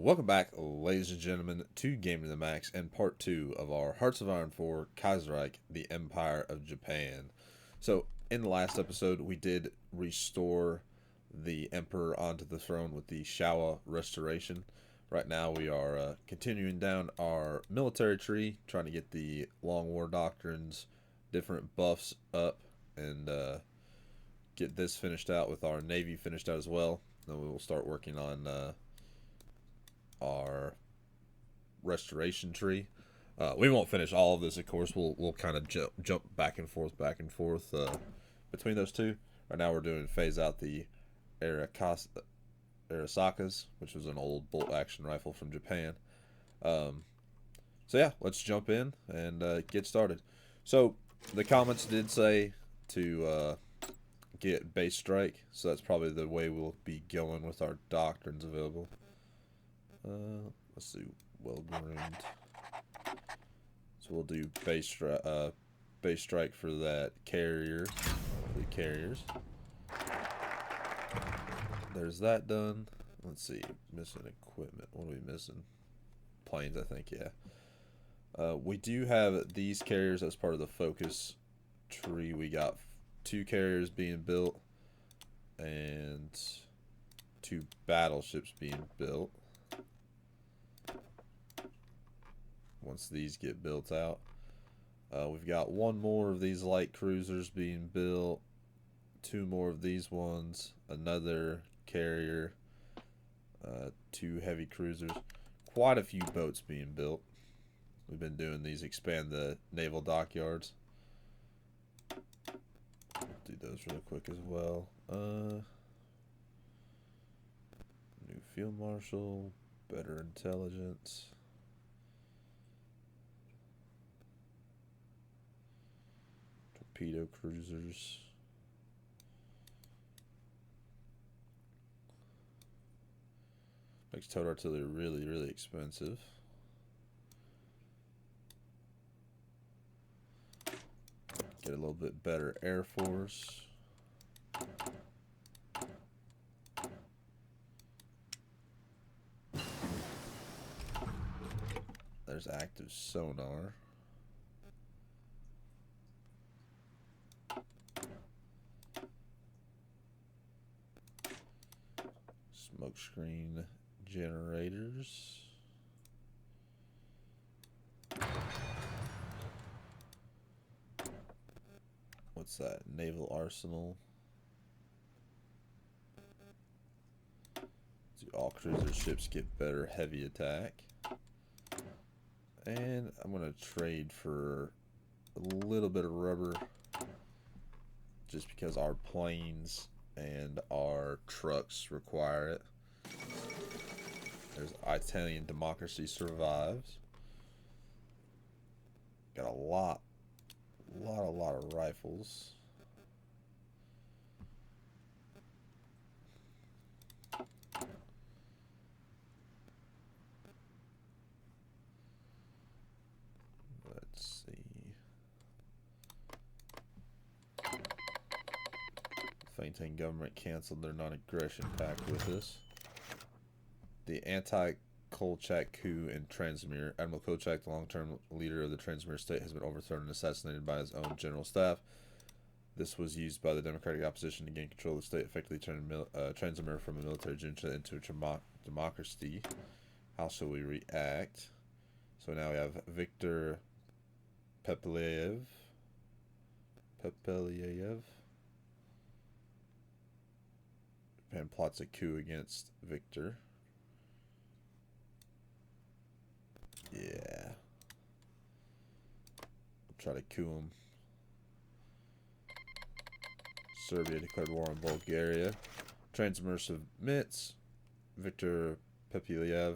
Welcome back, ladies and gentlemen, to Game to the Max and part 2 of our Hearts of Iron 4 Kaiserreich, the Empire of Japan. So, in the last episode, we did restore the Emperor onto the throne with the Showa Restoration. Right now, we are continuing down our military tree, trying to get the Long War Doctrines, different buffs up, and get this finished out with our Navy finished out as well. Then we will start working on our restoration tree. We won't finish all of this, of course. We'll kind of jump back and forth between those two. Right now, we're doing phase out the Arisakas, which was an old bolt action rifle from Japan. So yeah, let's jump in and get started. So the comments did say to get base strike, so that's probably the way we'll be going with our doctrines available. Let's see, well groomed. So we'll do base strike for that carrier, for the carriers. There's that done. Let's see, missing equipment. What are we missing? Planes, I think. Yeah. We do have these carriers as part of the focus tree. We got 2 carriers being built and 2 battleships being built. Once these get built out, we've got 1 more of these light cruisers being built, 2 more of these ones, another carrier, 2 heavy cruisers, quite a few boats being built. We've been doing these, expand the naval dockyards. Do those real quick as well. New field marshal, better intelligence. Torpedo cruisers. Makes towed artillery really expensive. Get a little bit better Air Force. There's active sonar. Smokescreen generators. What's that? Naval arsenal. Do all cruiser ships get better heavy attack? And I'm going to trade for a little bit of rubber just because our planes and our trucks require it. There's Italian democracy survives. Got a lot of rifles. Let's see. Fainting government canceled their non-aggression pact with us. The anti-Kolchak coup in Transmir. Admiral Kolchak, the long-term leader of the Transmir state, has been overthrown and assassinated by his own general staff. This was used by the democratic opposition to gain control of the state, effectively turning Transmir from a military junta into a democracy. How shall we react? So now we have Viktor Pepelyev. Japan plots a coup against Victor. Yeah. We'll try to coup him. Serbia declared war on Bulgaria. Transmir submits. Viktor Pepelyev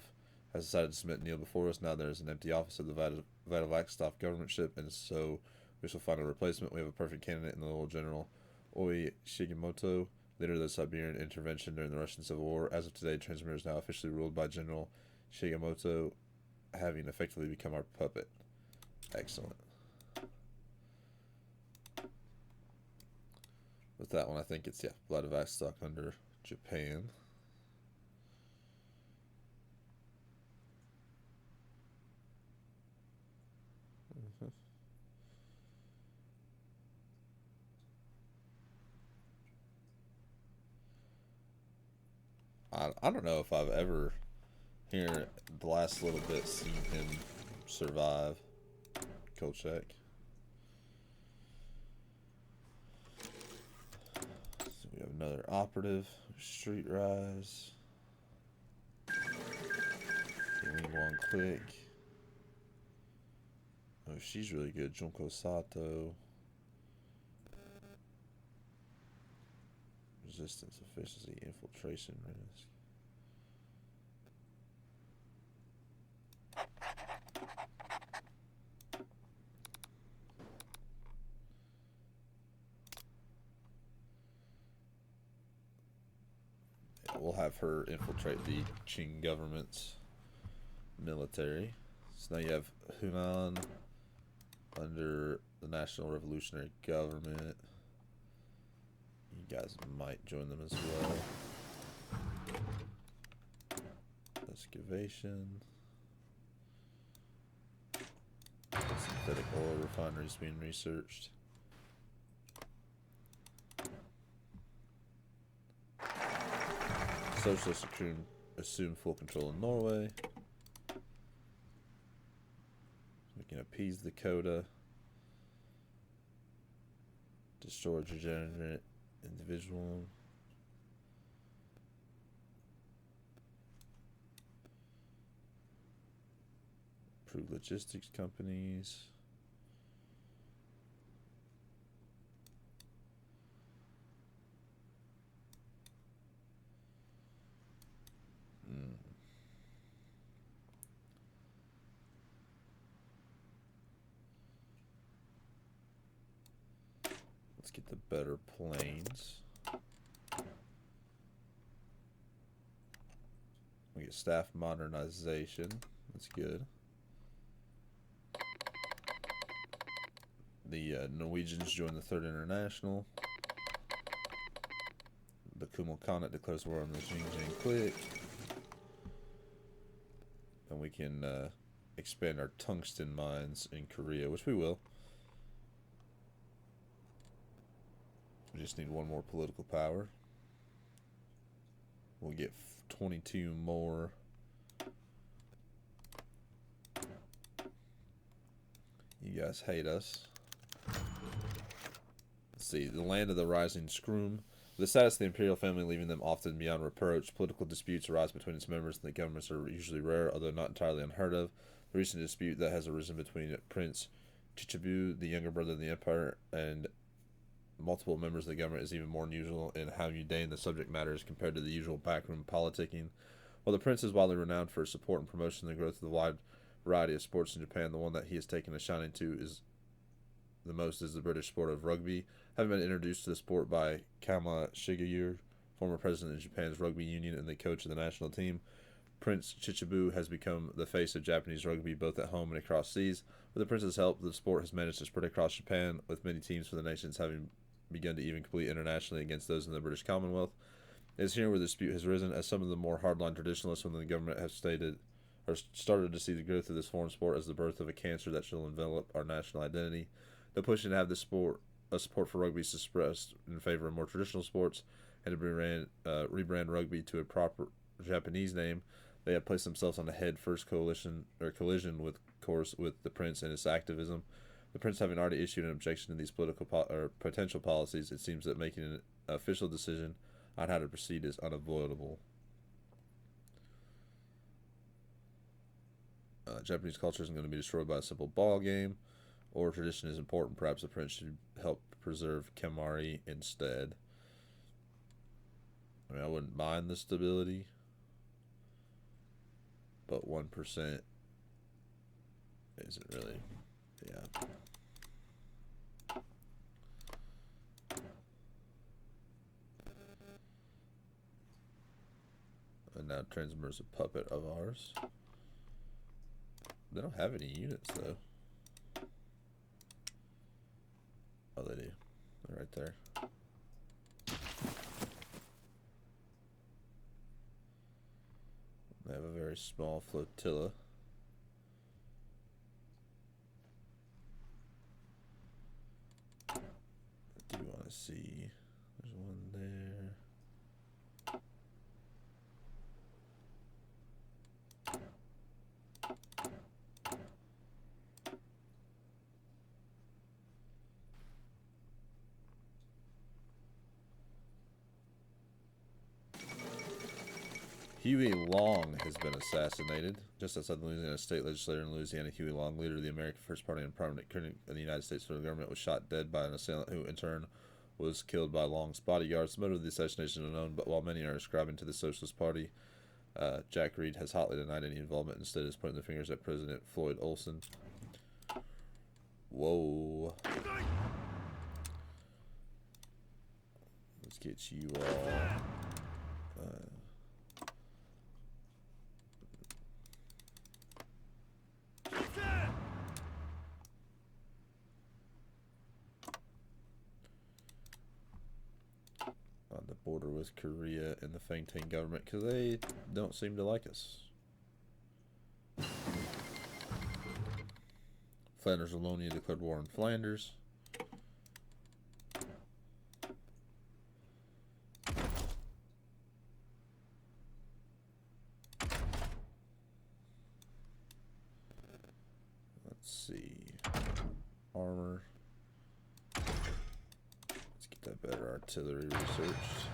has decided to submit and kneel before us. Now there's an empty office of the Vladivostok government ship, and so we shall find a replacement. We have a perfect candidate in the little General Oi Shigemoto, leader of the Siberian intervention during the Russian Civil War. As of today, Transmir is now officially ruled by General Shigemoto, having effectively become our puppet. Excellent. With that one, I think it's, yeah, Vladivostok under Japan. I don't know if I've ever, here the last little bit, seen him survive. Kolchak. So we have another operative. Street Rise. Doing one quick. Oh, she's really good. Junko Sato. Resistance, efficiency, infiltration, risk. Yeah, we'll have her infiltrate the Qing government's military. So now you have Hunan under the National Revolutionary Government. You guys might join them as well. Excavation. Synthetic oil refineries being researched. Socialist assume full control in Norway. We can appease the Coda. Destroy degenerate individual. Improve logistics companies. Let's get the better planes. We get staff modernization. That's good. The Norwegians join the Third International. The Kummel Khanate declares war on the Xinjiang quick. And we can expand our tungsten mines in Korea, which we will. We just need one more political power. We'll get 22 more. You guys hate us. Let's see. The land of the rising Skroom. The status of the imperial family leaving them often beyond reproach. Political disputes arise between its members, and the governments are usually rare, although not entirely unheard of. The recent dispute that has arisen between Prince Chichibu, the younger brother of the empire, and multiple members of the government is even more unusual in how mundane the subject matter is compared to the usual backroom politicking. While the prince is widely renowned for his support and promotion of the growth of the wide variety of sports in Japan, the one that he has taken a shining to is the British sport of rugby. Having been introduced to the sport by Kama Shigeyur, former president of Japan's rugby union and the coach of the national team, Prince Chichibu has become the face of Japanese rugby both at home and across seas. With the prince's help, the sport has managed to spread across Japan, with many teams for the nations having begun to even compete internationally against those in the British Commonwealth. It is here where the dispute has risen, as some of the more hardline traditionalists within the government have started to see the growth of this foreign sport as the birth of a cancer that shall envelop our national identity. The push to have this sport, a support for rugby, is expressed in favor of more traditional sports, and to rebrand rugby to a proper Japanese name. They have placed themselves on a head-first collision with the prince and his activism. The prince having already issued an objection to these political potential policies, it seems that making an official decision on how to proceed is unavoidable. Japanese culture isn't going to be destroyed by a simple ball game, or tradition is important. Perhaps the prince should help preserve Kemari instead. I mean, I wouldn't mind the stability, but 1% isn't really, yeah. And now Transmer's a puppet of ours. They don't have any units, though. Oh, they do. They're right there. They have a very small flotilla. I do want to see. There's one there. Huey Long has been assassinated. Just outside the Louisiana state legislature in Louisiana, Huey Long, leader of the American First Party and prominent critic of the United States federal government, was shot dead by an assailant who, in turn, was killed by Long's bodyguards. The motive of the assassination is unknown, but while many are ascribing to the Socialist Party, Jack Reed has hotly denied any involvement. Instead, is pointing the fingers at President Floyd Olson. Whoa. Let's get you all. On the border with Korea and the Fangtang government, because they don't seem to like us. Flanders Wallonia declared war on Flanders. Let's see. Armor. Let's get that better artillery researched.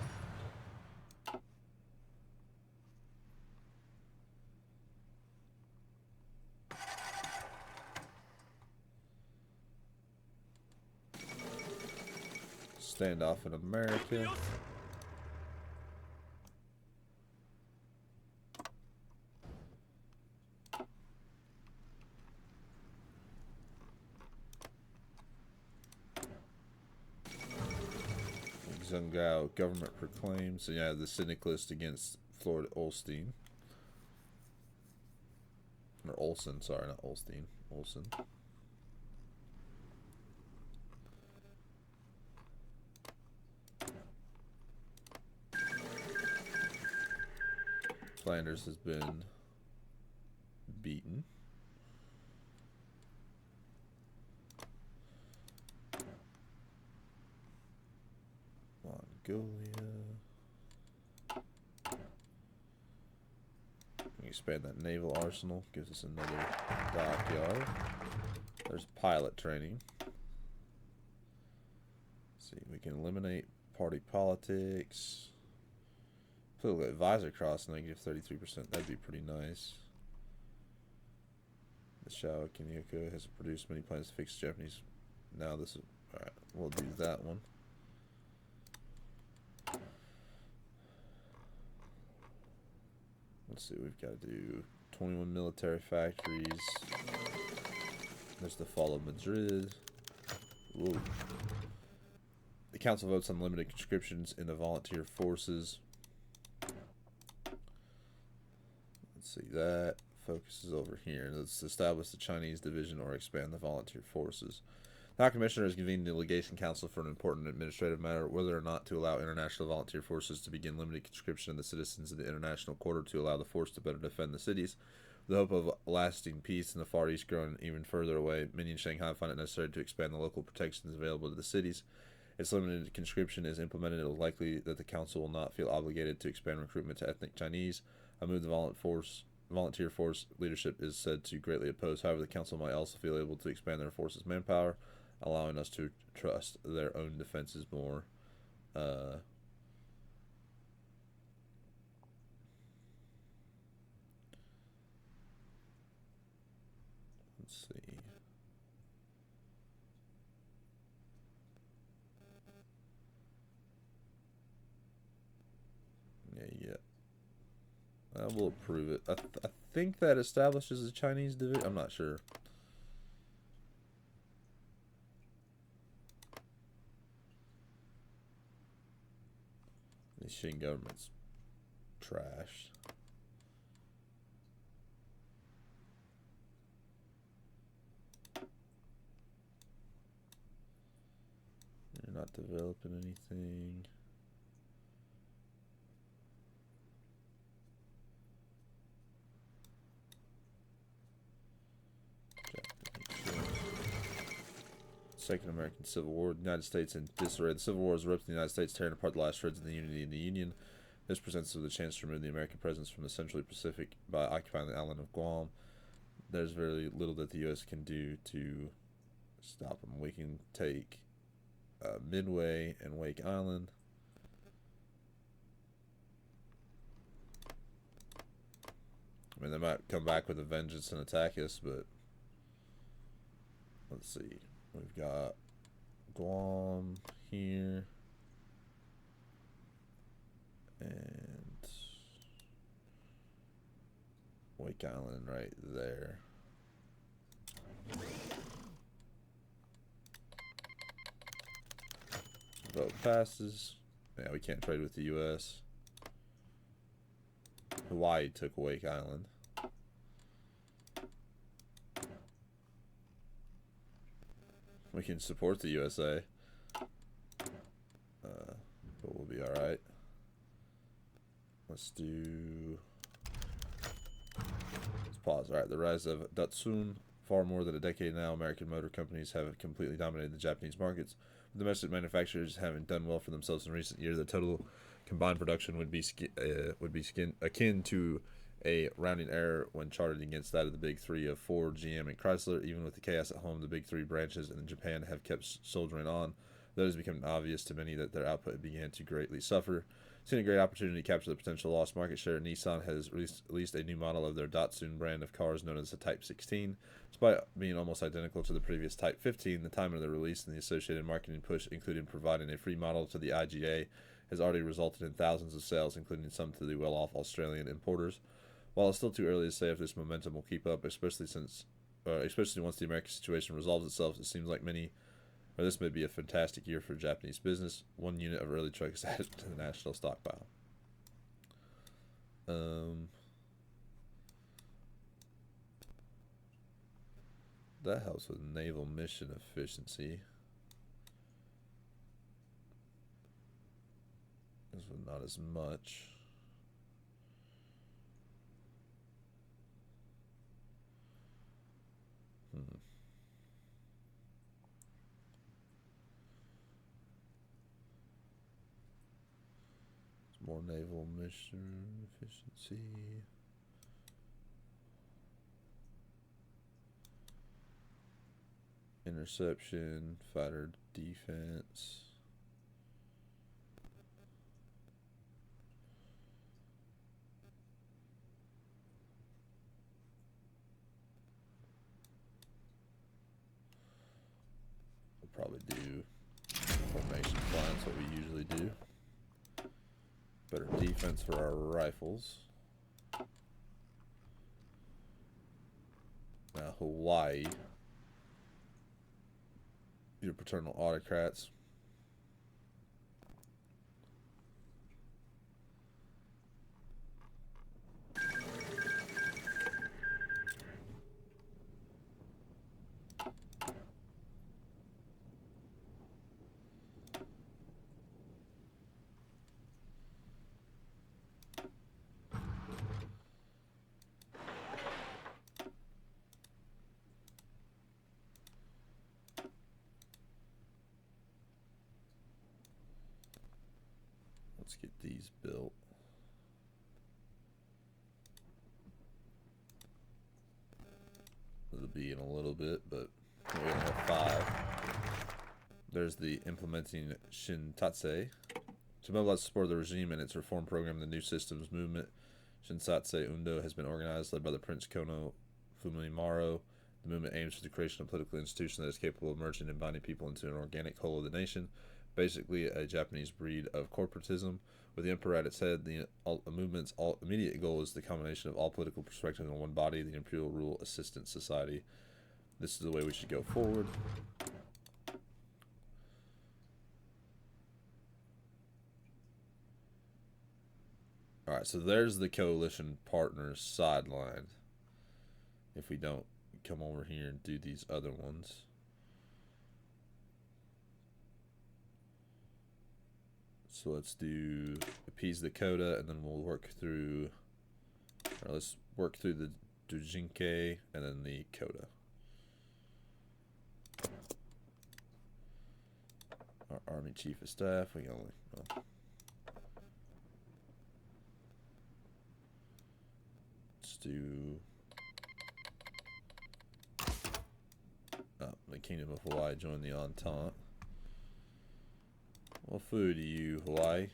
Standoff in America. Zungao government proclaims. So yeah, the syndicalist against Floyd Olstein. Or Olson, sorry, not Olstein. Olson. Flanders has been beaten. Mongolia. We expand that naval arsenal, gives us another dockyard. There's pilot training. Let's see, we can eliminate party politics. Political advisor cost -33%. That'd be pretty nice. The Shao Kinyoko has produced many plans to fix Japanese. Now this is alright. We'll do that one. Let's see. We've got to do 21 military factories. There's the fall of Madrid. Whoa. The council votes on limited conscriptions in the volunteer forces. Let's see, that focuses over here. Let's establish the Chinese division or expand the volunteer forces. The High Commissioner has convened the Legation Council for an important administrative matter, whether or not to allow international volunteer forces to begin limited conscription of the citizens of the international quarter to allow the force to better defend the cities. With the hope of lasting peace in the Far East growing even further away, Minion Shanghai find it necessary to expand the local protections available to the cities. Its limited conscription is implemented, it is likely that the Council will not feel obligated to expand recruitment to ethnic Chinese. I move the volunteer force leadership is said to greatly oppose. However, the Council might also feel able to expand their forces' manpower, allowing us to trust their own defenses more. Let's see. Yeah. I will approve it. I think that establishes a Chinese division. I'm not sure. The Xing government's trashed. You're not developing anything. Second American Civil War, the United States in disarray. The Civil War has erupted in the United States, tearing apart the last shreds of the unity in the Union. This presents us with a chance to remove the American presence from the Central Pacific by occupying the island of Guam. There's very little that the U.S. can do to stop them. We can take Midway and Wake Island. I mean, they might come back with a vengeance and attack us, but let's see. We've got Guam here and Wake Island right there. Vote passes. Yeah, we can't trade with the U.S. Hawaii took Wake Island. We can support the USA. But we'll be alright. Let's pause. Alright, the rise of Datsun. Far more than a decade now, American motor companies have completely dominated the Japanese markets. With domestic manufacturers having done well for themselves in recent years, the total combined production would be akin to a rounding error when charted against that of the big three of Ford, GM, and Chrysler. Even with the chaos at home, the big three branches in Japan have kept soldiering on. Though it has become obvious to many that their output began to greatly suffer. Seeing a great opportunity to capture the potential lost market share, Nissan has released a new model of their Datsun brand of cars known as the Type 16. Despite being almost identical to the previous Type 15, the time of the release and the associated marketing push, including providing a free model to the IGA, has already resulted in thousands of sales, including some to the well-off Australian importers. While it's still too early to say if this momentum will keep up, especially once the American situation resolves itself, it seems like this may be a fantastic year for Japanese business. One unit of early trucks added to the national stockpile. That helps with naval mission efficiency. This one not as much. More naval mission efficiency. Interception, fighter defense. We'll probably do formation flying, that's what we usually do. Better defense for our rifles. Now Hawaii. Your paternal autocrats. Let's get these built. It'll be in a little bit, but we only have 5. There's the implementing Shintatse. To mobilize support of the regime and its reform program, the New Systems Movement, Shinsatse Undo, has been organized, led by the Prince Kono Fumimaro. The movement aims for the creation of a political institution that is capable of merging and binding people into an organic whole of the nation. Basically a Japanese breed of corporatism. With the emperor at its head, the movement's immediate goal is the combination of all political perspectives in one body, the Imperial Rule Assistance Society. This is the way we should go forward. Alright, so there's the coalition partners sideline. If we don't come over here and do these other ones. So let's do appease the coda, and then we'll work through, or let's work through the Dujinke and then the coda. Our Army Chief of Staff, we only, well, let's do, the Kingdom of Hawaii joined the Entente. Well, food to you, Hawaii.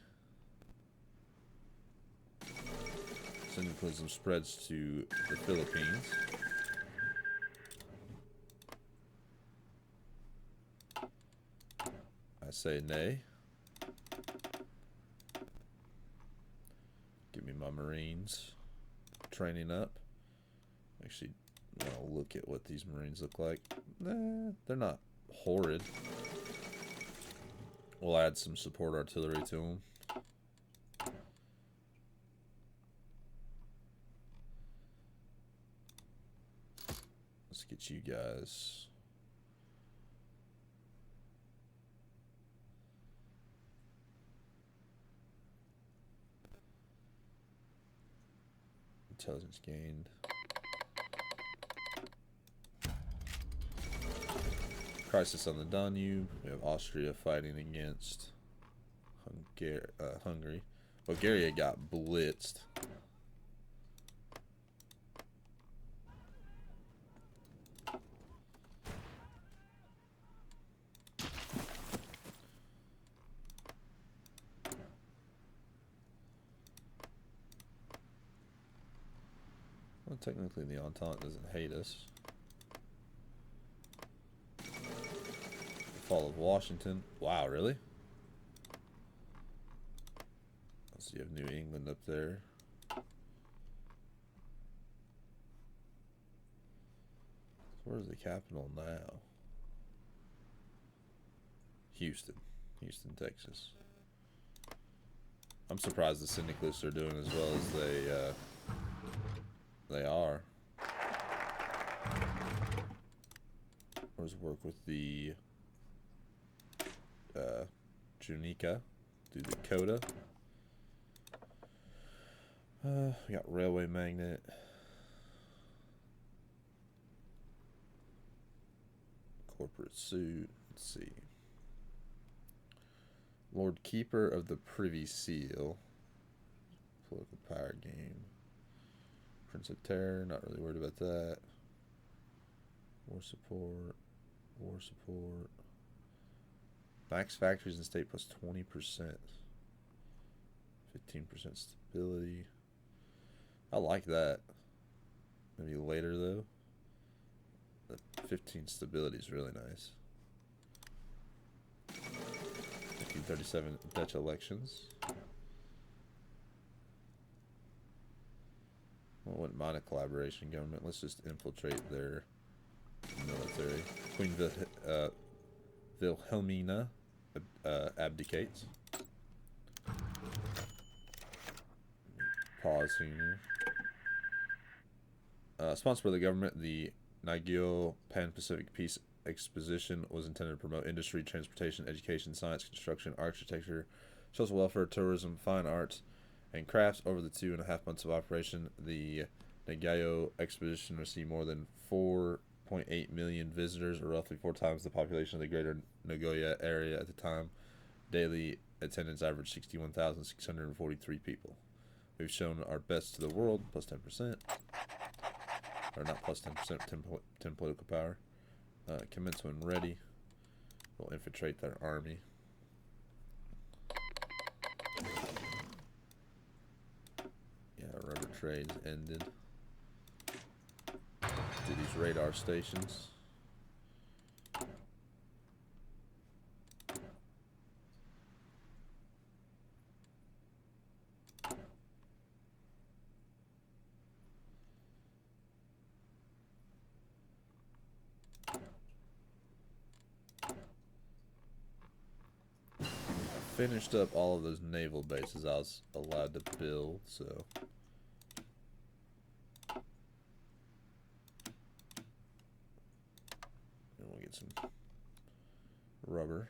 Syndicalism spreads to the Philippines. I say nay. Give me my Marines training up. Actually, I'll look at what these Marines look like. Nah, they're not horrid. We'll add some support artillery to them. Let's get you guys. Intelligence gained. Crisis on the Danube. We have Austria fighting against Hungary. Bulgaria got blitzed. Well, technically the Entente doesn't hate us. Fall of Washington. Wow, really? Let's see, you have New England up there. So where's the capital now? Houston, Texas. I'm surprised the Syndicalists are doing as well as they are. Let's work with the Junica, do the Dakota. We got railway magnet. Corporate suit. Let's see. Lord Keeper of the Privy Seal. Political power game. Prince of Terror. Not really worried about that. War support. War support. Max factories and state plus 20%. 15% stability. I like that. Maybe later though. The 15 stability is really nice. 1937 Dutch elections. Well, I wouldn't mind a collaboration government. Let's just infiltrate their military. Queen Wilhelmina abdicates. Pause here. Sponsored by the government, the Nagio Pan-Pacific Peace Exposition was intended to promote industry, transportation, education, science, construction, architecture, social welfare, tourism, fine arts, and crafts. Over the 2.5 months of operation, the Nagio Exposition received more than 4.8 million visitors, or roughly 4 times the population of the greater Nagoya area at the time. Daily attendance averaged 61,643 people. We've shown our best to the world, plus 10%. Or not plus 10%, 10 political power. Commence when ready. We'll infiltrate their army. Yeah, rubber trades ended. Do these radar stations. Finished up all of those naval bases I was allowed to build, so and we'll get some rubber,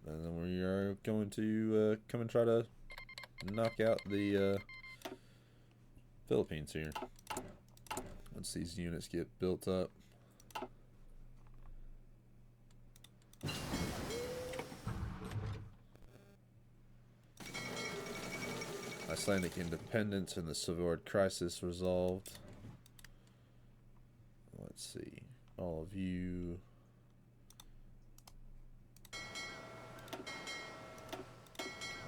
and then we are going to come and try to knock out the Philippines here once these units get built up. Icelandic independence and the Savoard crisis resolved. Let's see. All of you.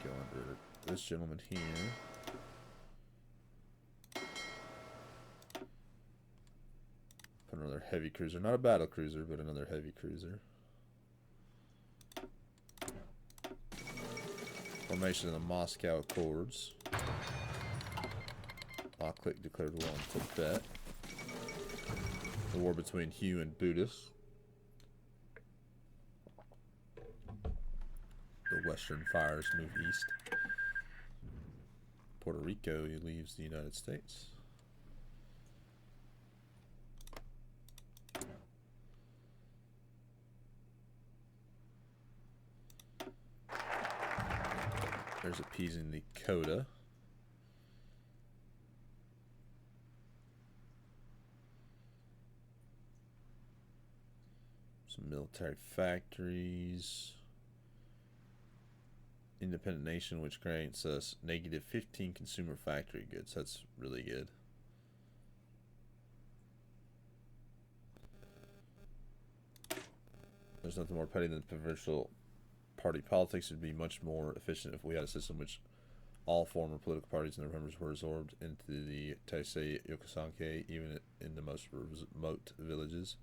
Go under this gentleman here. heavy cruiser. Not a battle cruiser, but another heavy cruiser. Formation of the Moscow Accords. Click declared war on Tibet. The war between Hugh and Buddhists. The Western fires move east. Puerto Rico leaves the United States. There's appeasing the Coda. Some military factories. Independent nation, which grants us negative 15 consumer factory goods. That's really good. There's nothing more petty than provincial party politics. It would be much more efficient if we had a system which all former political parties and their members were absorbed into the Taisei Yokosanke, even in the most remote villages.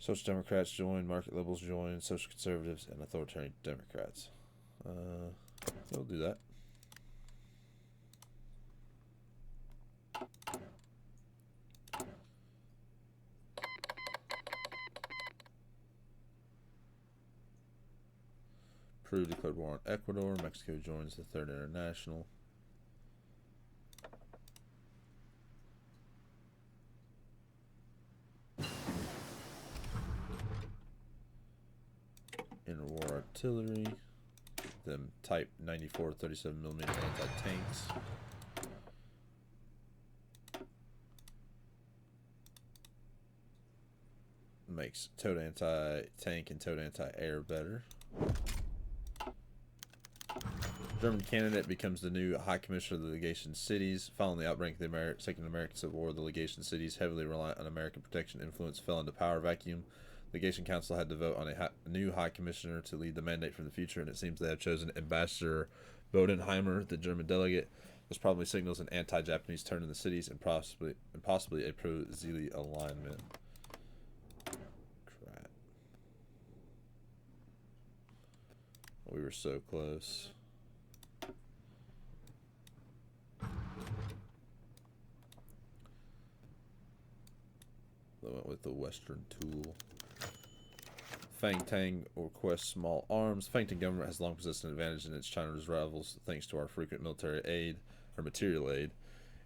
Social Democrats join, market liberals join, social conservatives, and authoritarian Democrats. We'll do that. Peru declared war on Ecuador. Mexico joins the Third International. Interwar artillery. Them Type 94 37mm anti-tanks. Makes total anti-tank and total anti-air better. German candidate becomes the new High Commissioner of the Legation Cities. Following the outbreak of the Second American Civil War, the Legation Cities, heavily reliant on American protection influence, fell into power vacuum. The Legation Council had to vote on a new High Commissioner to lead the mandate from the future, and it seems they have chosen Ambassador Bodenheimer, the German delegate. This probably signals an anti-Japanese turn in the cities and possibly a pro-Zili alignment. Crap. We were so close. I went with the Western tool. Fang Tang requests small arms. Fang Tang government has long possessed an advantage in its China's rivals thanks to our frequent military aid, or material aid.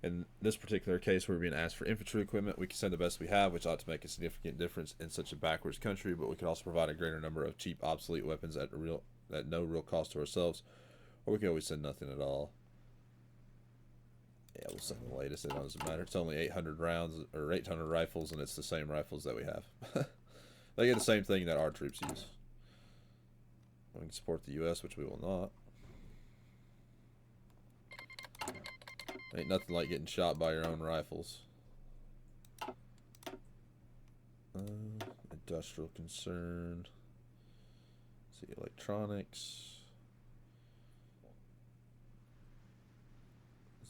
In this particular case, we're being asked for infantry equipment. We can send the best we have, which ought to make a significant difference in such a backwards country, but we could also provide a greater number of cheap, obsolete weapons at no real cost to ourselves, or we could always send nothing at all. Yeah, we'll send the latest. It doesn't matter. It's only 800 rounds, or 800 rifles, and it's the same rifles that we have. They get the same thing that our troops use. We can support the U.S., which we will not. Ain't nothing like getting shot by your own rifles. Industrial concern. Let's see, electronics.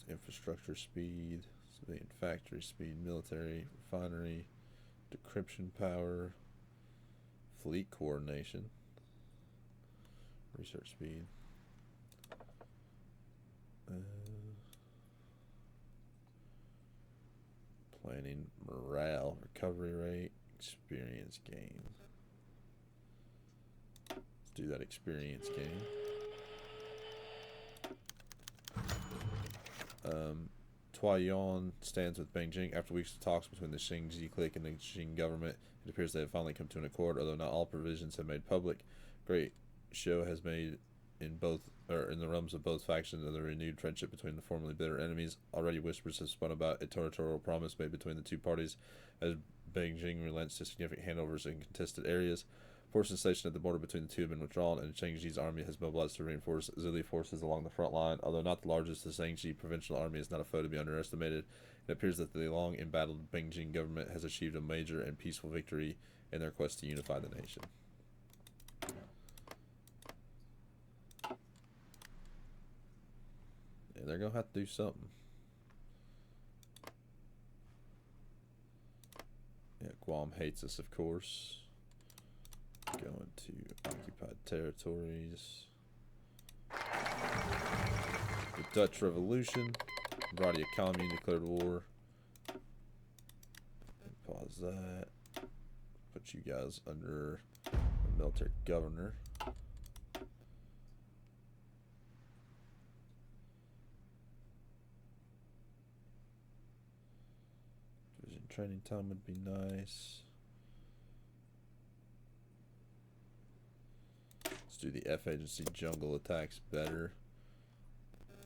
Infrastructure speed, civilian factory speed, military, refinery, decryption power, fleet coordination, research speed, planning, morale, recovery rate, experience gain. Let's do that experience gain. Tuayon stands with Beijing. After weeks of talks between the Xingji clique and the Qing government, it appears they have finally come to an accord, although not all provisions have made public. Great show has made in the realms of both factions of the renewed friendship between the formerly bitter enemies. Already whispers have spun about a territorial promise made between the two parties as Beijing relents to significant handovers in contested areas. Forces stationed at the border between the two have been withdrawn, and Shangji's army has mobilized to reinforce Zili forces along the front line. Although not the largest, the Shangji provincial army is not a foe to be underestimated. It appears that the long-embattled Beijing government has achieved a major and peaceful victory in their quest to unify the nation. Yeah, they're going to have to do something. Guam hates us, of course. Going to occupied territories. The Dutch Revolution. Variety of commune declared war. Pause that. Put you guys under a military governor. Division training time would be nice. Let's do the F agency jungle attacks better.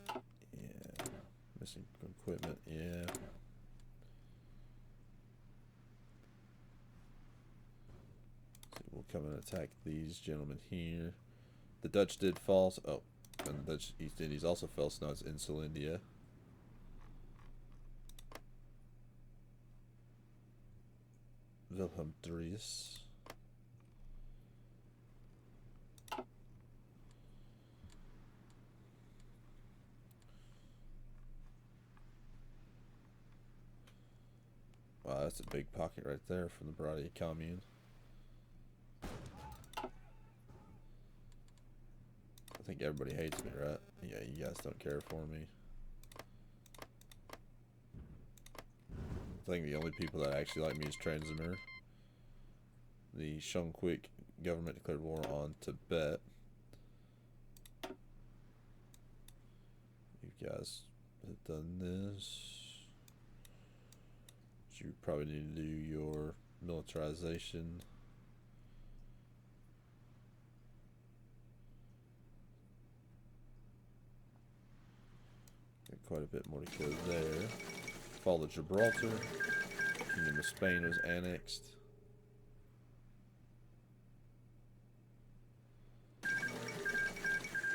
Yeah. Missing equipment, yeah. So we'll come and attack these gentlemen here. The Dutch did fall. Oh, and the Dutch East Indies also fell, so now it's Insulindia. Wilhelm Dries. Wow, that's a big pocket right there from the Brody commune. I think everybody hates me, right? Yeah, you guys don't care for me. I think the only people that actually like me is Transimer. The Shungquik government declared war on Tibet. You guys have done this. You probably need to do your militarization. Got quite a bit more to go there. Fall of Gibraltar. Kingdom of Spain was annexed.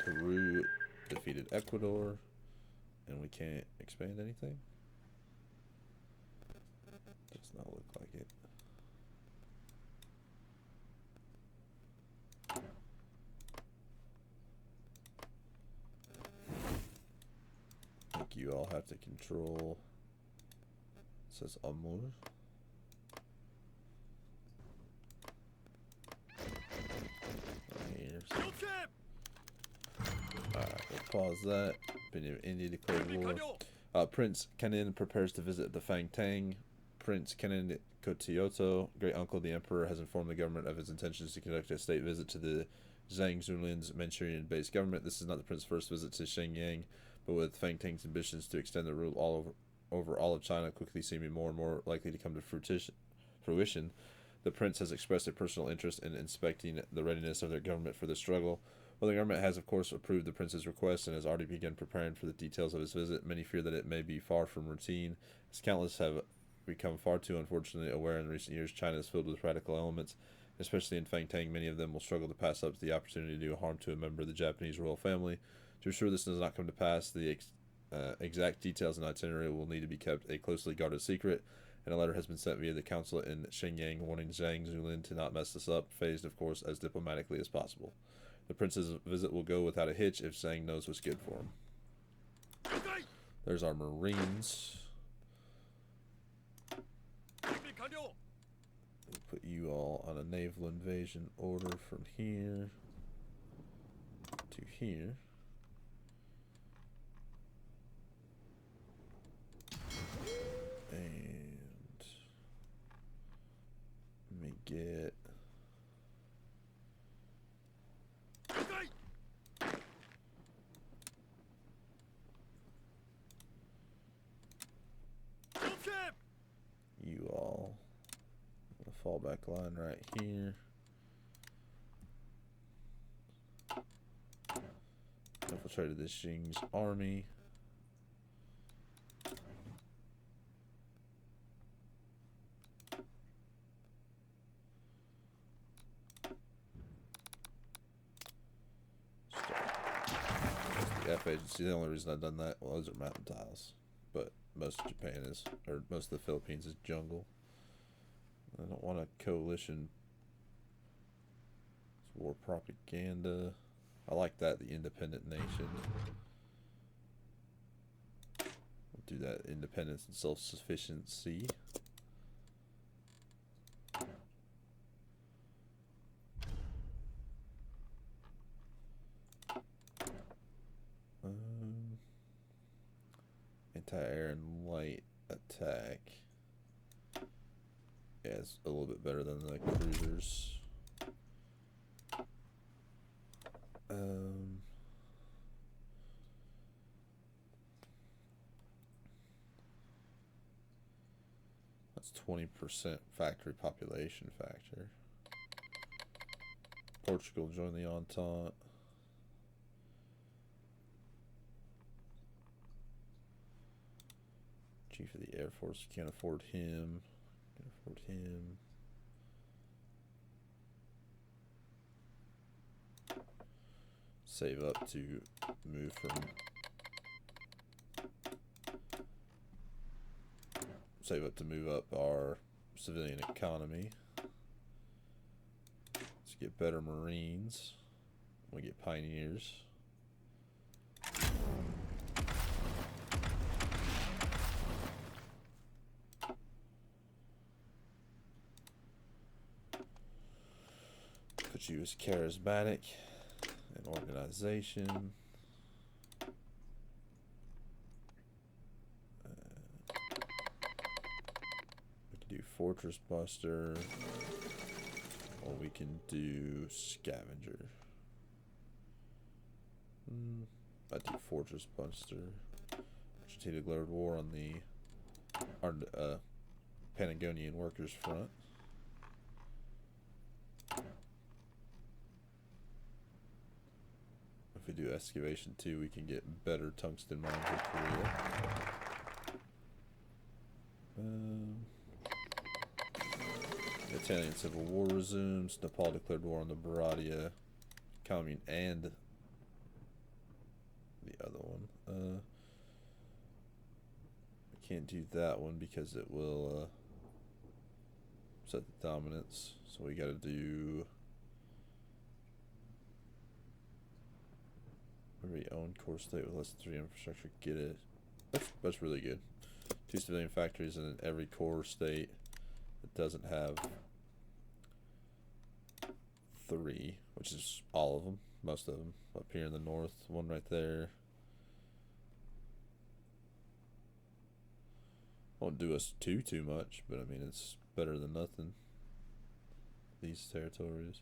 Peru defeated Ecuador. And we can't expand anything? Does not look like it. I think you all have to control. It says Amur. Here. Alright, we'll pause that. India declared war. Prince Kenin prepares to visit the Fang Tang. Prince Kenin Kotioto, great uncle of the emperor, has informed the government of his intentions to conduct a state visit to the Zhang Zuolin's Manchurian-based government. This is not the prince's first visit to Shenyang, but with Fang Tang's ambitions to extend the rule over all of China quickly seeming more and more likely to come to fruition, the prince has expressed a personal interest in inspecting the readiness of their government for the struggle. While the government has, of course, approved the prince's request and has already begun preparing for the details of his visit, many fear that it may be far from routine, as countless have become far too unfortunately aware in recent years China is filled with radical elements, especially in Fangtang. Many of them will struggle to pass up the opportunity to do harm to a member of the Japanese royal family. To ensure this does not come to pass, the exact details and itinerary will need to be kept a closely guarded secret, and a letter has been sent via the consulate in Shenyang warning Zhang Zuolin to not mess this up, phased, of course, as diplomatically as possible. The prince's visit will go without a hitch if Zhang knows what's good for him. There's our Marines. We'll put you all on a naval invasion order from here to here. And let me get you all a fallback line right here. Infiltrated this Xing's army. The F agency, the only reason I've done that, well, those are mountain tiles. But most of Japan is, or most of the Philippines is jungle. I don't want a coalition. It's war propaganda. I like that, the independent nation. We'll do that, independence and self-sufficiency. anti-air and light attack. Yeah, it's a little bit better than the cruisers. That's 20% factory population factor. Portugal joined the Entente. Chief of the Air Force, can't afford him. Can't afford him. Save up to move from. Save up to move up our civilian economy. Let's get better Marines. We get Pioneers. Put you as charismatic and organization. We can do Fortress Buster, or we can do Scavenger. I'd do Fortress Buster. Argentina declared war on the Patagonian workers front. If we do excavation 2, we can get better tungsten mines in Korea. The Italian Civil War resumes. Nepal declared war on the Bharatiya Commune and the other one. We can't do that one because it will set the dominance. So we got to do every owned core state with less than 3 infrastructure. Get it? That's really good. 2 civilian factories in every core state that doesn't have 3, which is all of them, most of them. Up here in the north, one right there. Won't do us too much, but I mean it's better than nothing. These territories.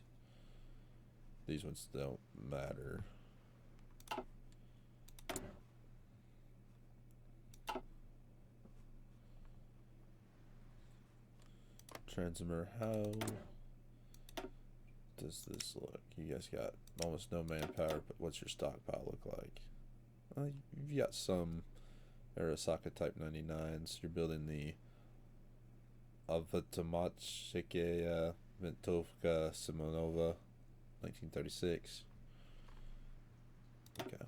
These ones don't matter. Transimer, how does this look? You guys got almost no manpower, but what's your stockpile look like? Well, you've got some Arasaka Type 99s. You're building the Avatomatchikeya Ventovka Simonova 1936. Okay.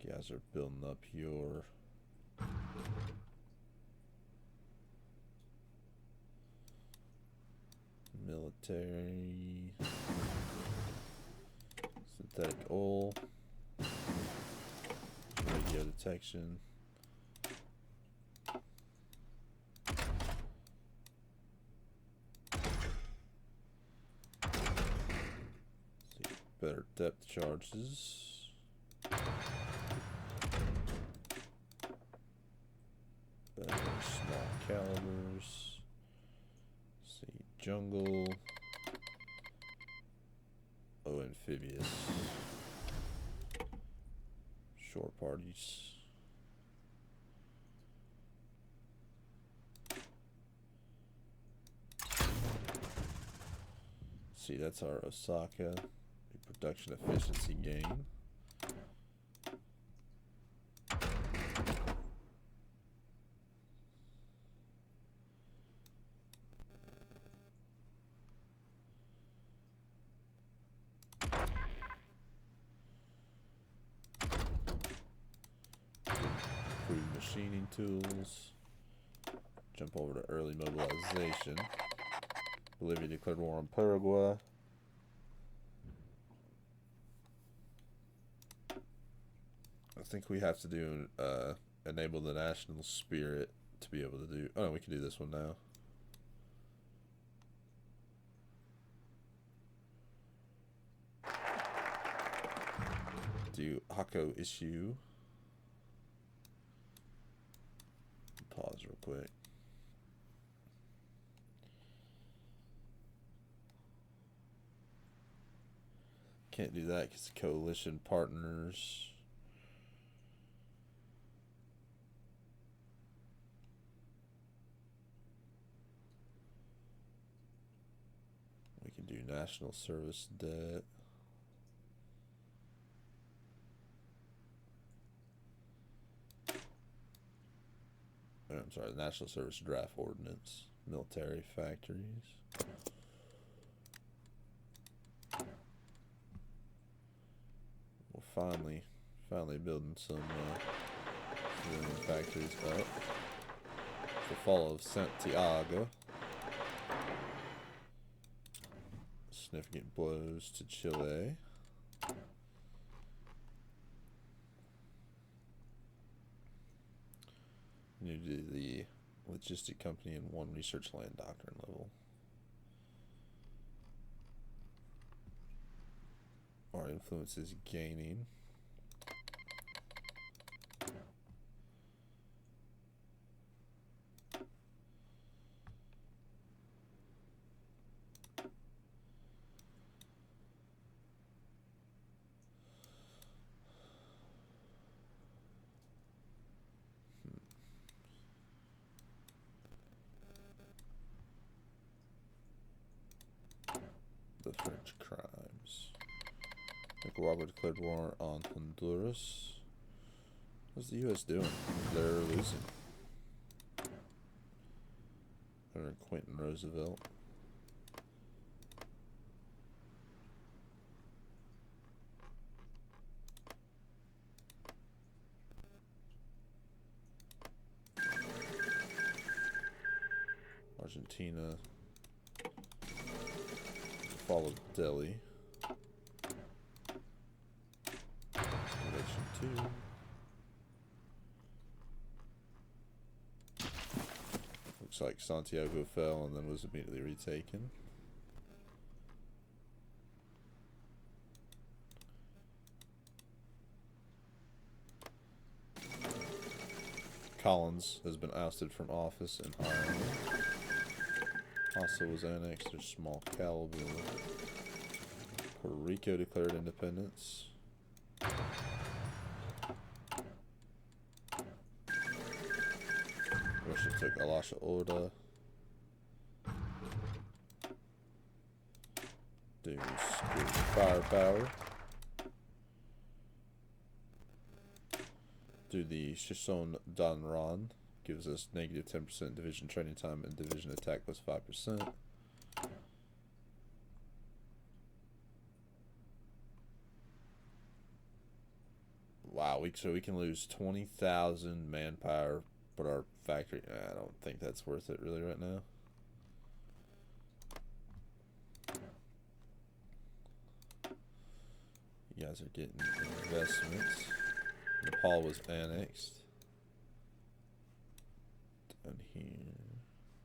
You guys are building up your military, synthetic oil, radio detection. See, better depth charges. Small calibers. See, jungle. Oh, amphibious. Shore parties. See, that's our Osaka. The production efficiency gain. Machining tools. Jump over to early mobilization. Bolivia declared war on Paraguay. I think we have to do enable the national spirit to be able to do. Oh no, we can do this one now. Morocco issue. Pause real quick. Can't do that because coalition partners. We can do national service debt. I'm sorry, the National Service Draft Ordinance. Military factories. We're finally building some civilian factories up. The fall of Santiago. Significant blows to Chile. You do the logistic company and one research land doctrine level. Our influence is gaining. The French crimes. Nicaragua declared war on Honduras. What's the U.S. doing? They're losing. Under Quentin Roosevelt. Argentina. Followed Delhi. Election 2. Looks like Santiago fell and then was immediately retaken. Collins has been ousted from office in Ireland. Also was annexed to small caliber. Puerto Rico declared independence. Russia took Alasha Orda. Doing firepower. Do the Shishon Danran. Gives us negative 10% division training time and division attack plus 5%. Wow, so we can lose 20,000 manpower, but our factory, I don't think that's worth it really right now. You guys are getting investments. Nepal was annexed. Down here,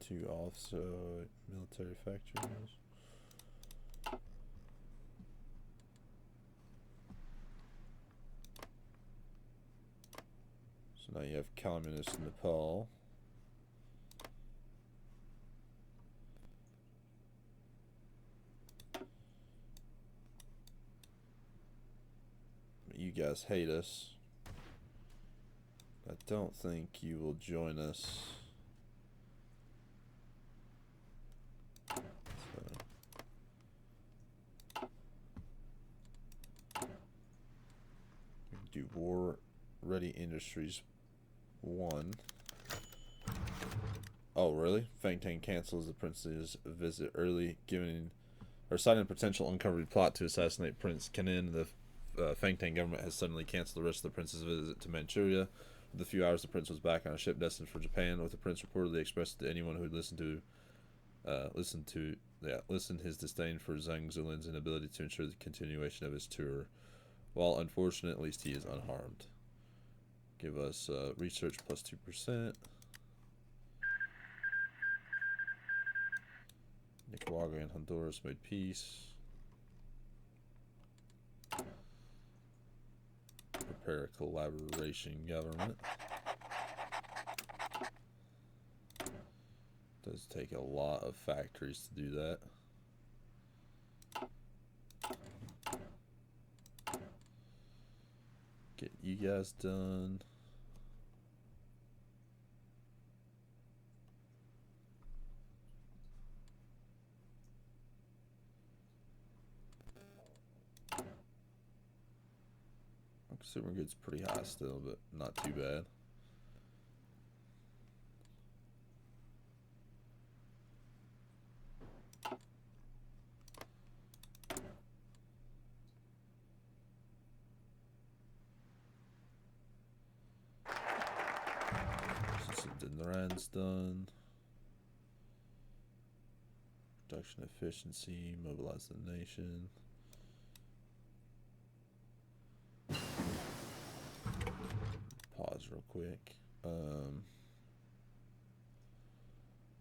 2 offshore military factories. So now you have communist Nepal. You guys hate us. I don't think you will join us. Do war ready industries 1. Oh really? Fang Tang cancels the prince's visit early, giving or citing a potential uncovered plot to assassinate Prince Kenin. The Fang Tang government has suddenly canceled the rest of the prince's visit to Manchuria. Within a few hours, the prince was back on a ship destined for Japan, with the prince reportedly expressed to anyone who would listened his disdain for Zhang Zuolin's inability to ensure the continuation of his tour. While unfortunate, at least he is unharmed. Give us research plus 2%. Nicaragua and Honduras made peace. prepare a collaboration government. Does take a lot of factories to do that. Get you guys done. Consumer goods pretty high still, but not too bad. Rand's done. Production efficiency, mobilize the nation. Pause real quick.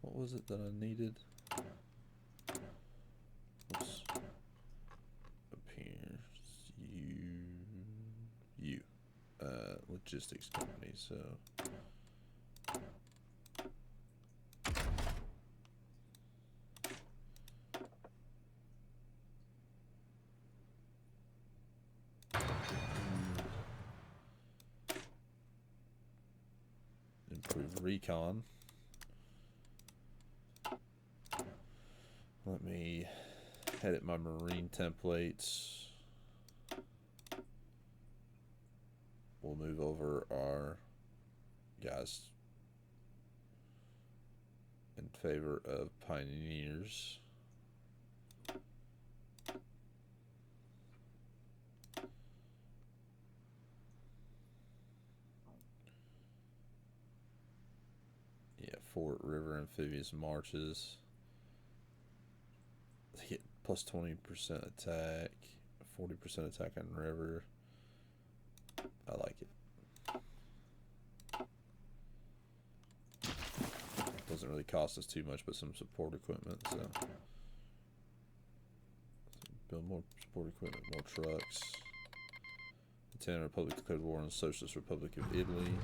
What was it that I needed? Oops. Up here. You. Logistics company, so. Improve recon. Let me edit my marine templates. We'll move over our guys in favor of pioneers. Yeah, Fort River amphibious marches. Hit plus 20% attack, 40% attack on river. I like it. Doesn't really cost us too much, but some support equipment. So build more support equipment, more trucks. The Italian Republic declared war on the Socialist Republic of Italy.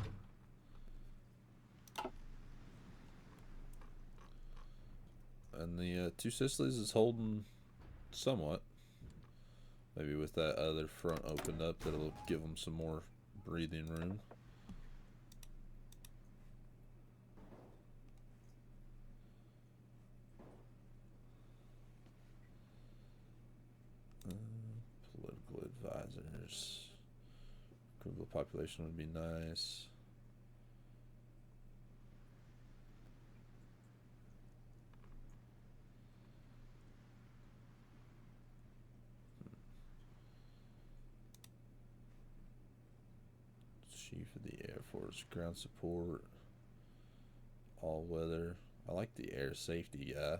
And the Two Sicilies is holding somewhat. Maybe with that other front opened up, that'll give them some more breathing room. Political advisors. Global population would be nice. Chief of the Air Force, ground support, all weather. I like the air safety guy.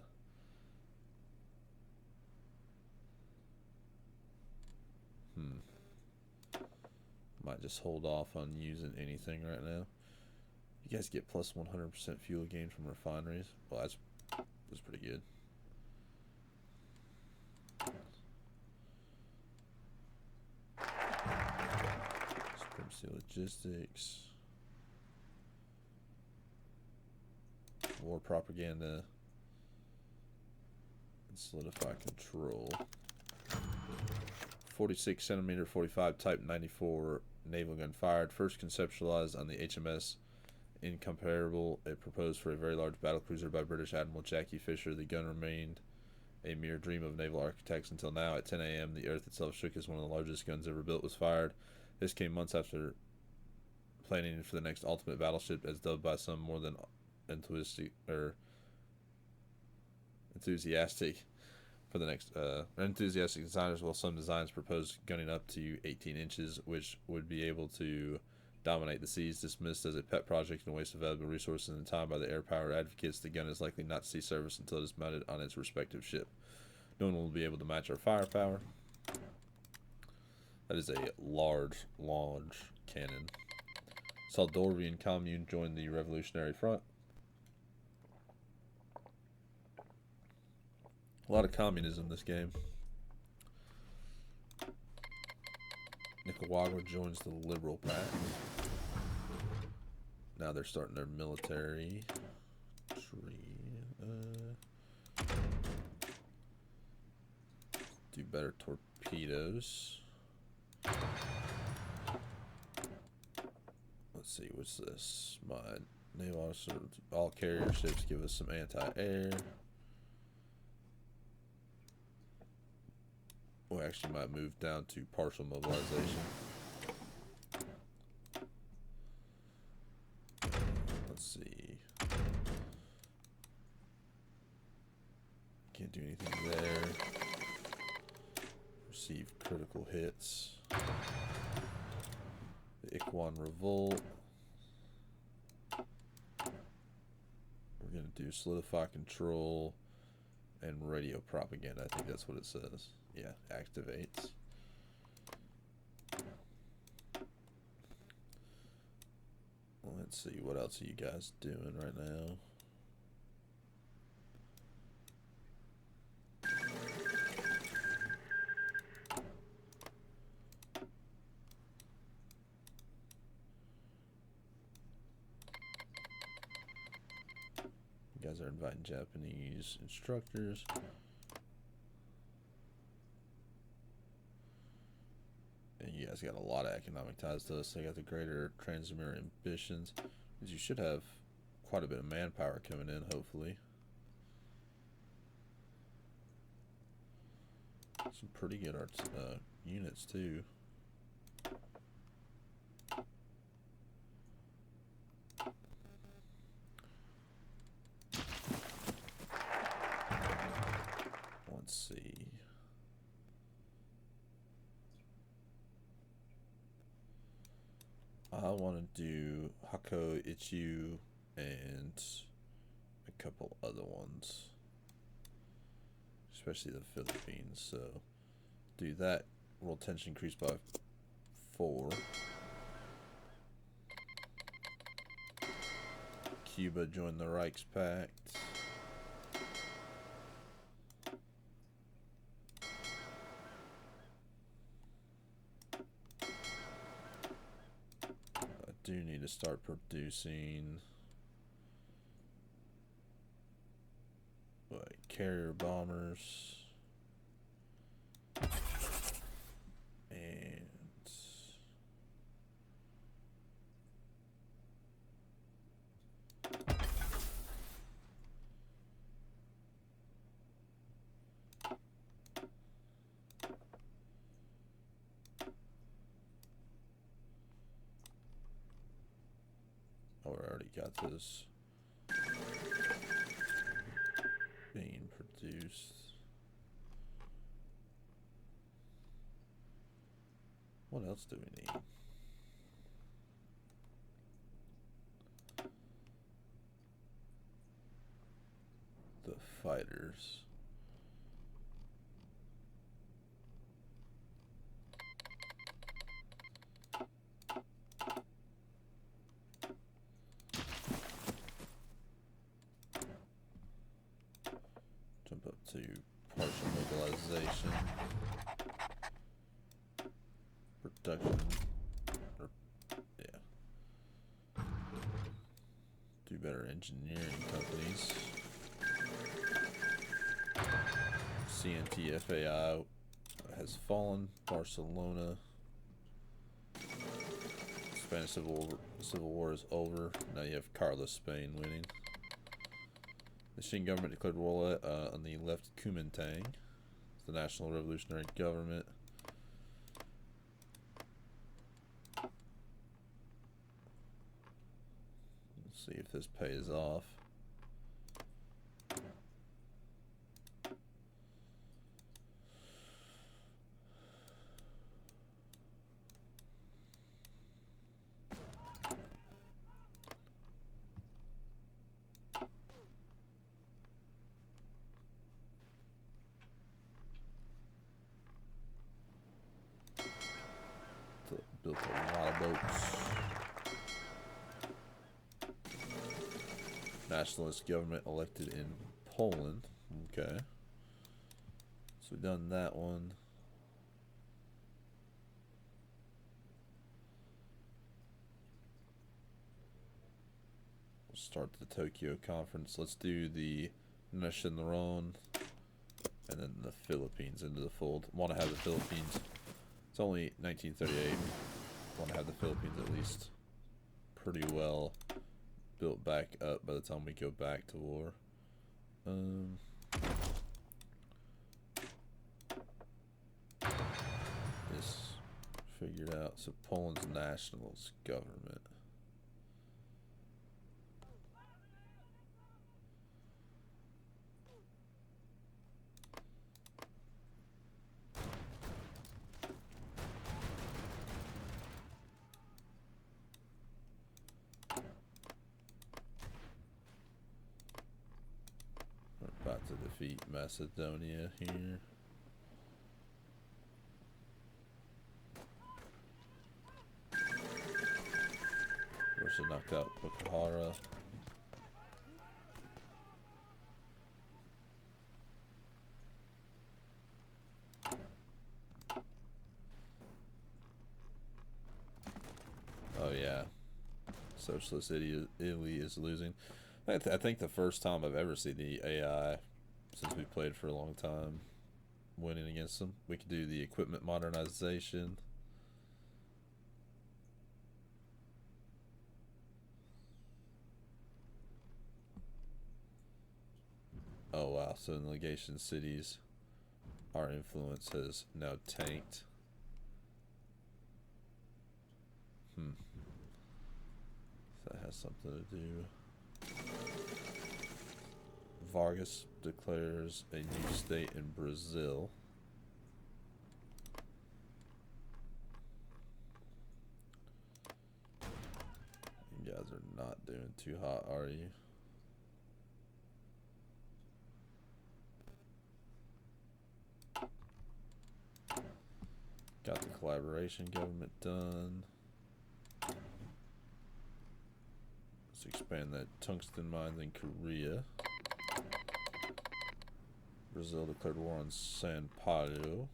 Might just hold off on using anything right now. You guys get plus 100% fuel gain from refineries. Well, that's pretty good. Supremacy logistics. War propaganda. And solidify control. 46 centimeter 45 Type 94 naval gun fired. First conceptualized on the HMS Incomparable. It proposed for a very large battlecruiser by British Admiral Jackie Fisher. The gun remained a mere dream of naval architects until now. At 10 a.m., the earth itself shook as one of the largest guns ever built was fired. This came months after planning for the next ultimate battleship, as dubbed by some more than enthusiastic for the next enthusiastic designers, while some designs proposed gunning up to 18 inches, which would be able to dominate the seas. Dismissed as a pet project and waste of valuable resources and time by the air power advocates, the gun is likely not to see service until it is mounted on its respective ship. No one will be able to match our firepower. That is a large cannon. Saldovian commune joined the Revolutionary Front. A lot of communism in this game. Nicaragua joins the Liberal Pact. Now they're starting their military tree. Do better torpedoes. Let's see, what's this? My naval officer, all carrier ships give us some anti-air. We actually might move down to partial mobilization. Let's see. Can't do anything there. Receive critical hits. The Ikwan Revolt. We're going to do solidify control and radio propaganda. I think that's what it says. Yeah, activates. Let's see, what else are you guys doing right now? You guys are inviting Japanese instructors. And you guys got a lot of economic ties to us. They got the greater transmitter ambitions. You should have quite a bit of manpower coming in, hopefully. Some pretty good units, too. Let's see. I want to do Hako, Ichiu, and a couple other ones. Especially the Philippines. So, do that. World tension increased by 4. Cuba joined the Reichspakt. Do need to start producing carrier bombers and oh, I already got this being produced. What else do we need? The fighters. Jump up to partial mobilization. Production. Yeah. Do better engineering companies. CNTFAI has fallen. Barcelona. Spanish Civil War is over. Now you have Carlos Spain winning. The Qing government declared war on the left Kuomintang. It's the National Revolutionary Government. Let's see if this pays off. Built a lot of boats. Nationalist government elected in Poland. Okay. So we've done that one. We'll start the Tokyo conference. Let's do the Nationron and then the Philippines into the fold. Want to have the Philippines. It's only 1938. Want to have the Philippines at least pretty well built back up by the time we go back to war. This figured out. So Poland's nationalist government. We're about to defeat Macedonia here. Russia knocked out Bukhara. Oh yeah, Socialist Italy is losing. I think the first time I've ever seen the AI, since we played for a long time, winning against them. We could do the equipment modernization. Oh wow, so in legation cities, our influence has now tanked. That has something to do. Vargas declares a new state in Brazil. You guys are not doing too hot, are you? Got the collaboration government done. Let's expand that tungsten mines in Korea. Brazil declared war on San Paulo.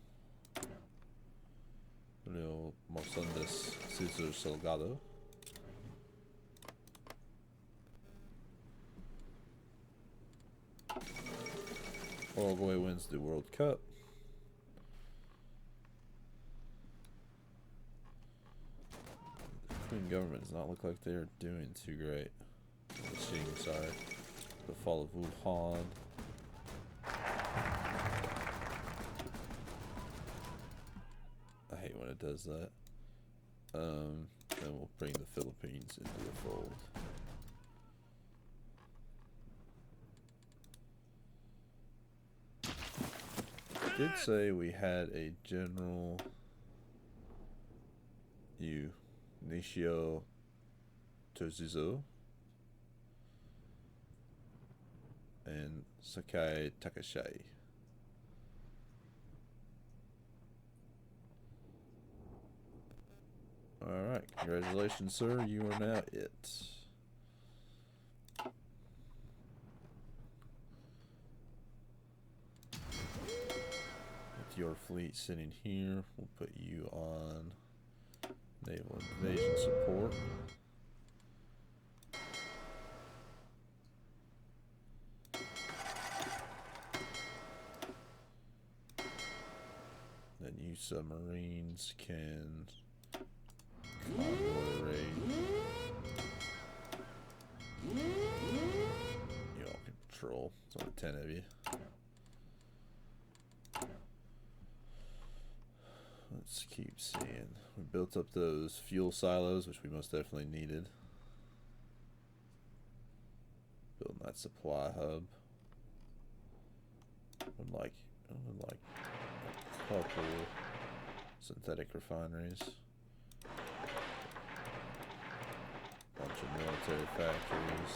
Rio Marcondes Cesar Salgado. Uruguay wins the World Cup. The Queen government does not look like they are doing too great. Sorry. The fall of Wuhan. I hate when it does that. Then we'll bring the Philippines into the fold. I did say we had a general Nishio Tozizo and Sakai Takashai. Alright, congratulations, sir. You are now it. With your fleet sitting here, we'll put you on naval invasion support. Then you submarines can convoy raid. You all control. It's only 10 of you. Let's keep seeing. We built up those fuel silos, which we most definitely needed. Building that supply hub. I would like a couple synthetic refineries. Bunch of military factories.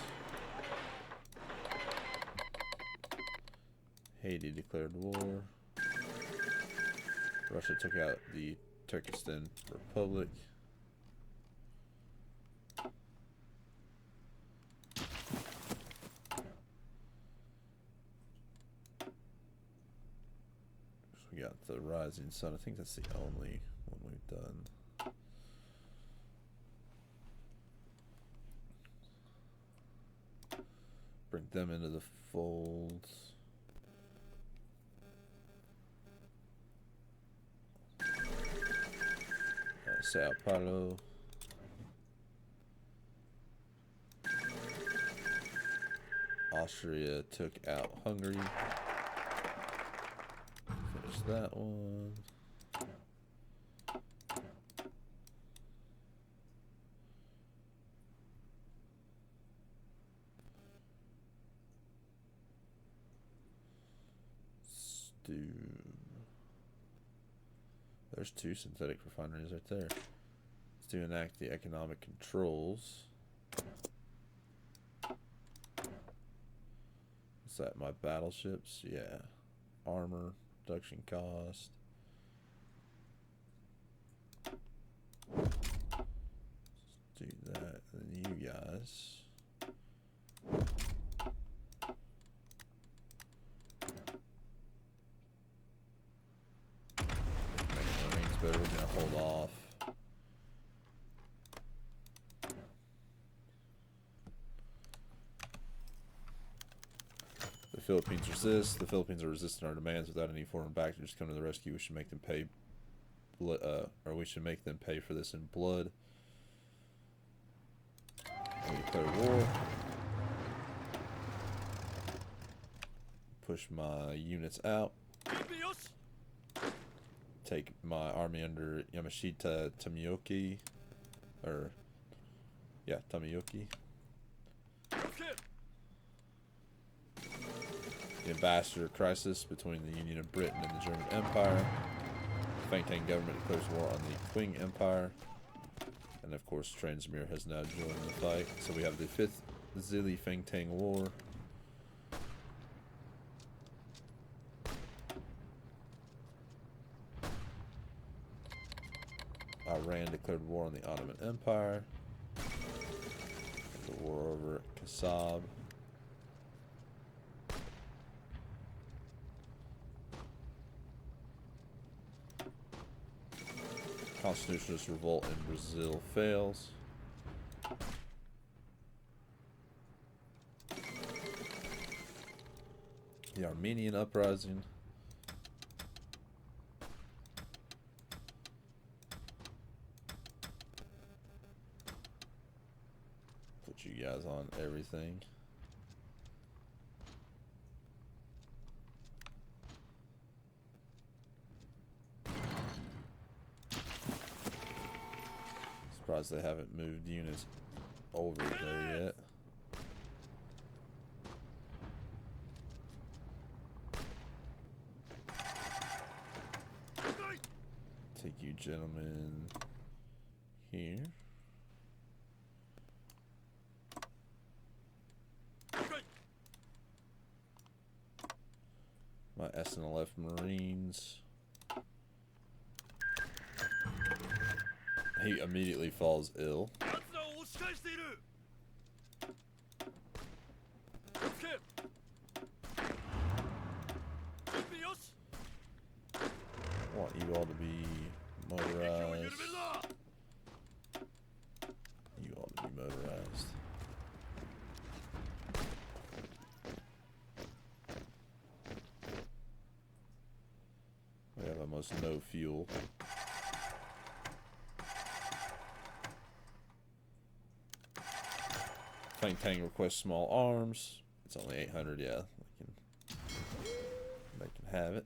Haiti declared war. Russia took out the Turkestan Republic. We got the Rising Sun. I think that's the only one we've done. them into the fold. Sao Paulo. Austria took out Hungary. Finish that one. There's 2 synthetic refineries right there. Let's do enact the economic controls. Is that my battleships? Yeah. Armor, production cost. Let's do that. And you guys. But we're gonna hold off. The Philippines resist. The Philippines are resisting our demands without any foreign backers come to the rescue. We should make them pay, or we should make them pay for this in blood. We declare war. Push my units out. Take my army under Yamashita Tomoyoki, or yeah, Tomoyoki. The ambassador crisis between the Union of Britain and the German Empire. The Fengtang government declares war on the Qing Empire, and of course Transmere has now joined the fight. So we have the 5th Zili Fengtang War. Iran declared war on the Ottoman Empire. The war over Kasab. Constitutionalist revolt in Brazil fails. The Armenian uprising. Put you guys on everything. Surprised they haven't moved units over there yet. Take you gentlemen here. My SNLF Marines. He immediately falls ill. I want you all to be motorized. You all to be motorized. We have almost no fuel. Fengtang requests small arms. It's only 800, yeah. They can have it.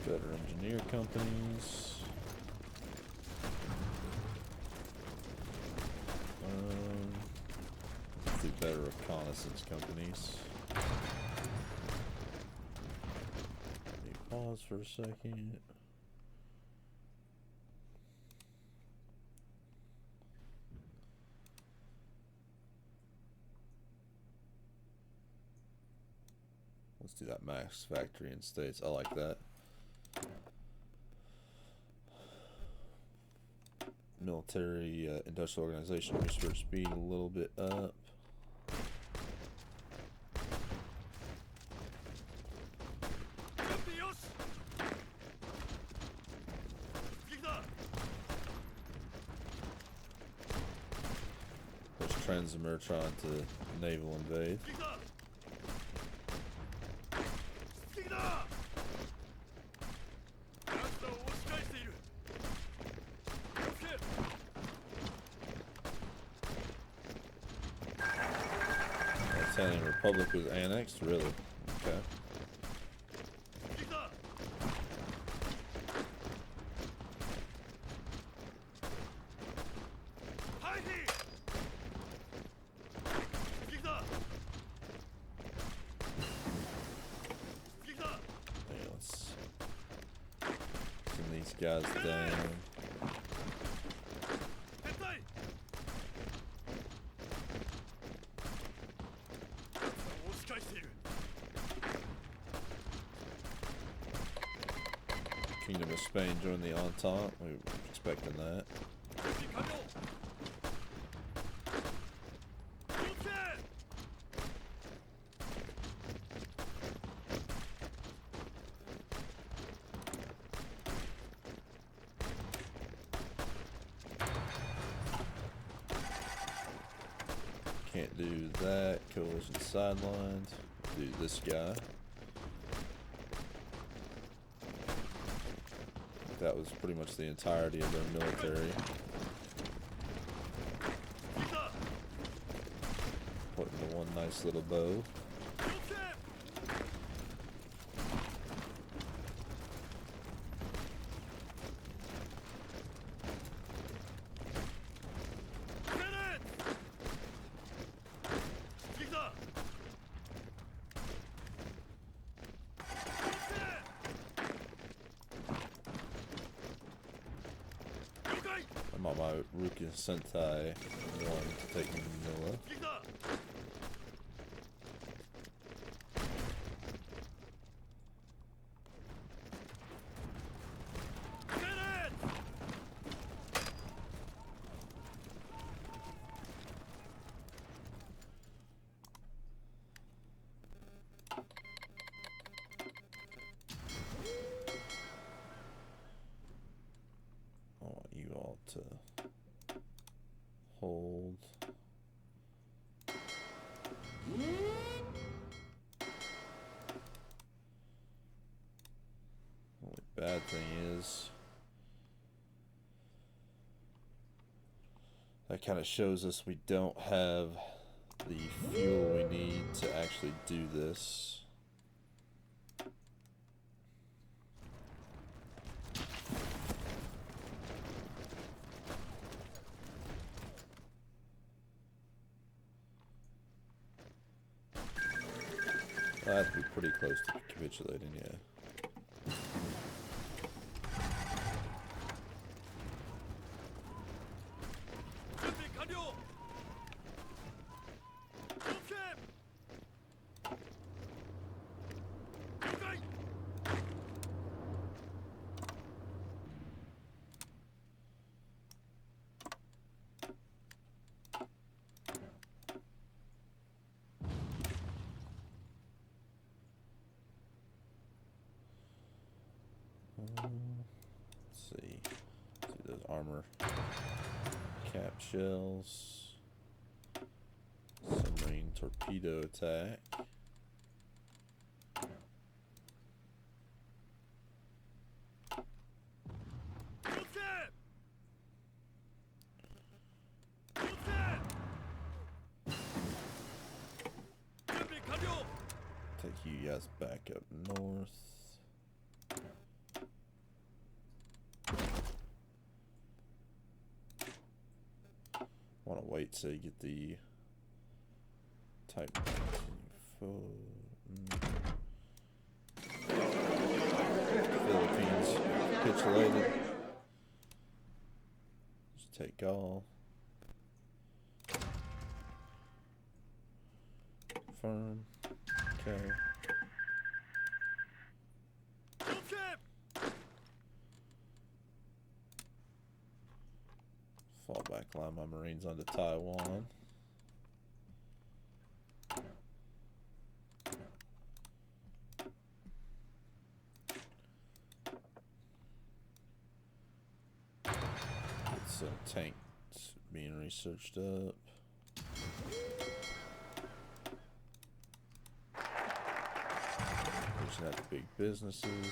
Better engineer companies. Let's do better reconnaissance companies. Pause for a second. Let's do that max factory in states. I like that. Military industrial organization research speed a little bit up. There's Transimer trying to naval invade. Italian Republic was annexed? Really? Okay. Hey, let's send these guys down. Kingdom of Spain joined the Entente. We were expecting that. Can't do that. Coalition sidelines. Do this guy. That was pretty much the entirety of their military. Put into one nice little bow. I'm on my Ruka Sentai 1 to take Manila. To hold. Only bad thing is that kind of shows us we don't have the fuel we need to actually do this. I have to be pretty close to capitulating, yeah. Let's see those armor cap shells, submarine torpedo attack. Take you guys back up north. Want to wait till you get the type Philippines capitulated. Just take all. Confirm. Okay. backline my Marines onto Taiwan. Get some tanks being researched up. Pushing out the big businesses.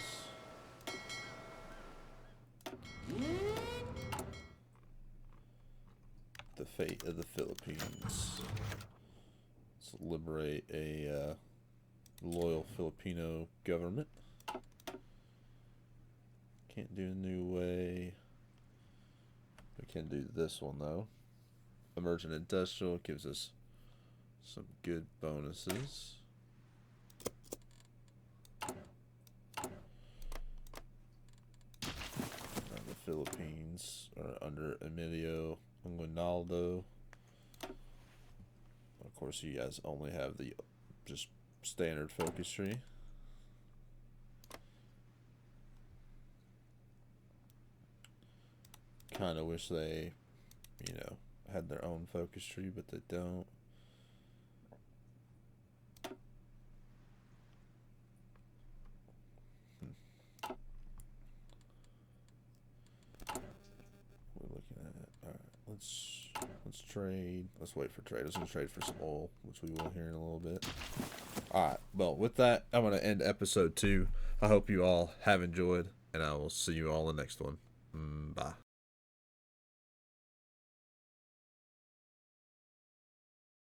The fate of the Philippines. Let's liberate a loyal Filipino government. Can't do a new way. We can do this one though. Emergent Industrial gives us some good bonuses. The Philippines are under Emilio Aguinaldo. Of course, you guys only have the just standard focus tree. Kind of wish they, had their own focus tree, but they don't. We're looking at. All right, let's trade. Let's wait for trade. Let's trade for some oil, which we will here in a little bit. All right. Well, with that, I'm going to end episode 2. I hope you all have enjoyed, and I will see you all in the next one. Bye.